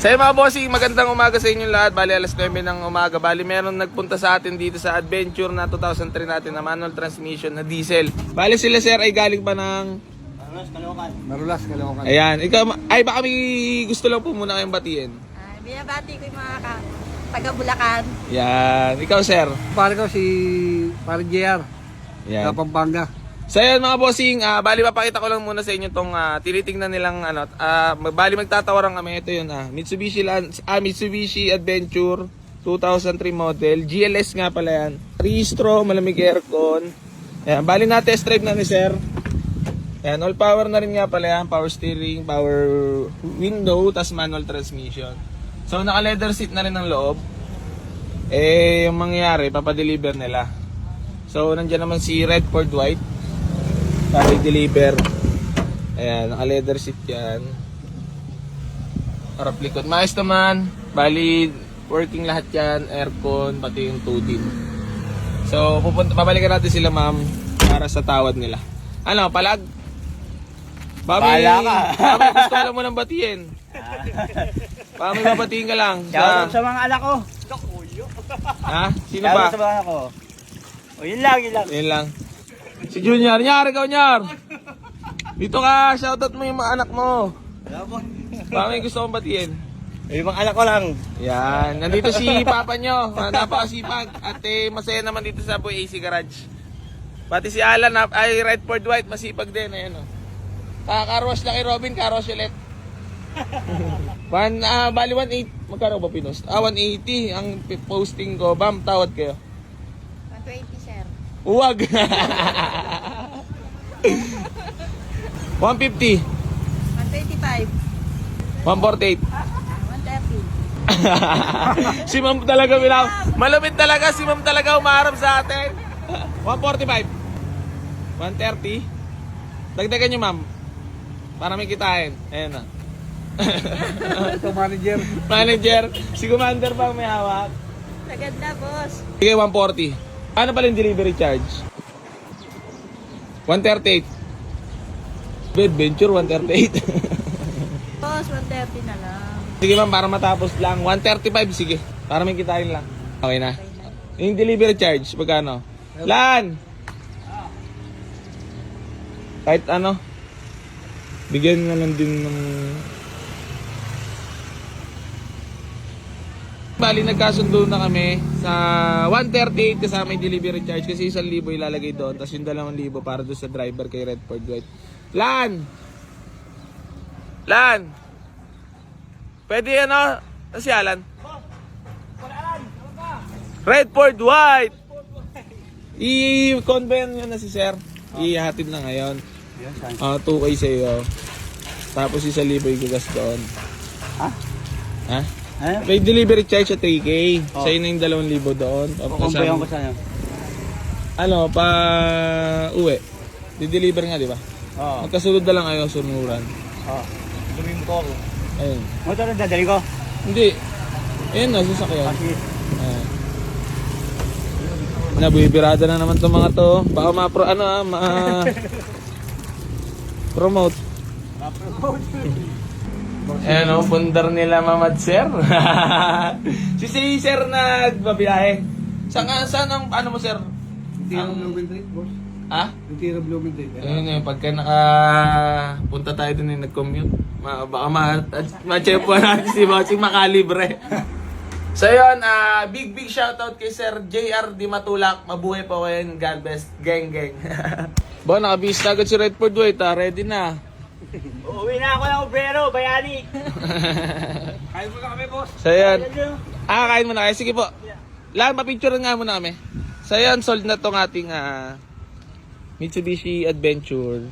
Sa mga bossing, magandang umaga sa inyong lahat. Bali alas 9 ng umaga. Bali meron nagpunta sa atin dito sa Adventure na 2003 natin na manual transmission na diesel. Bali sila sir ay galing pa ng Marulas, Caloocan. ayan, ikaw ay baka may gusto lang po muna kayong batiin. Binabati ko yung mga taga Bulacan. Yan, ikaw sir. Pare ko si Pare JR, Yan. sa Pampanga. So yan mga bossing, bali mapakita ko lang muna sa inyo tong tinitingnan nilang ano, bali magtatawaran kami. Ito yun, Mitsubishi Adventure 2003 model, GLS nga pala yan. Rehistro, malamig aircon. Ayan, bali na test drive na ni sir. Ayan, all power na rin nga pala yan, power steering, power window, tas manual transmission. So naka leather seat na rin ang loob. Eh, yung mangyayari, papadeliver nila. So nandiyan naman si Redford White para i-deliver. Ayan, naka-leather seat yan. Harap likod. Maayos naman. Bali, working lahat yan. Aircon, pati yung 2 So, babalikan natin sila ma'am para sa tawad nila. Ano, palag? Bahala ka. Bami, gusto ko lang mo nang batiin. Bami, babatiin ka lang. Shoutout sa mga anak ko. Ha? Sino ba? Shoutout sa mga anak ko. O, yun lang. Yun lang. Si Junior. Nyar, ikaw Nyar. Dito ka, shoutout mo yung mga anak mo. Baka gusto kong batiin. Yung mga anak ko lang. Yan, nandito si Papa nyo. Napakasipag. At masaya naman dito sa Boy AC Garage. Pati si Alan, ay Redford White, masipag din. Ayan o. Kakakarwash lang kay Robin, karwash ulit. Bali 180. Magkano ba pinost? 180 ang posting ko. Bam, tawad kayo. 120, sir. Huwag. 150. 125. 148. 130. Si ma'am talaga malapit talaga si ma'am talaga umaharap sa atin. 145. 130. Dagdagan nyo ma'am. Para may kitain. Ayan na. Ito manager. Manager. Si commander pa may hawak. Maganda, boss. Sige, 140. Ano pala yung delivery charge? 138. Adventure 138. Boss, 130 na lang. Sige ma'am, para matapos lang. 135, sige. Para may kitain lang. Okay na. Yung delivery charge, magkano? Lan! Kahit ano, bigyan na lang din ng... Bali, nagkasundo na kami sa 138 kasama yung delivery charge kasi 1,000 ilalagay doon. Tapos yung 2,000 para doon sa driver kay Redford White. Lan! Lan! Pwede ano? Si Alan? Redford White! I-convey nyo na si sir. Ihatid na ngayon. 2K sa'yo. Tapos 1,000 yung gugas doon. Ha? Ha? Eh? May delivery charge sa 3K. Sa'yo na yung 2,000 doon. Kukumbayan ko sa'yo. Ano, pa uwi. Di-deliver nga, di ba? Oo. Magkasunod na lang kayo, sunuran. Oo. Dumi mo ko ako. Ayun. Motor na dadali ko. Hindi. Ayun na, sasakyan. Kasi, Ayan. Nabibirada na naman itong mga to. Baka promote. Ayan o, pundar nila Mamad Sir. si Sir nagbabiyahe. Saan ang ano mo Sir? Tira Blumentritt, boss. Ha? Tira Blumentritt. Ayun eh, pagka nakapunta tayo dun nag-commute, baka ma-chepuan natin si Bossing makalibre. So yun, big shoutout kay Sir JR Di Matulak. Mabuhay po kayo, God bless, gang. Bo, nakabihis na agad si Redford White, ready na. uuwi na ako ng obrero, bayani. Kain mo na kami, boss. So yun, kain muna kayo, sige po. Lang, mapicture nga muna kami. So yun, sold na tong ating Mitsubishi Adventure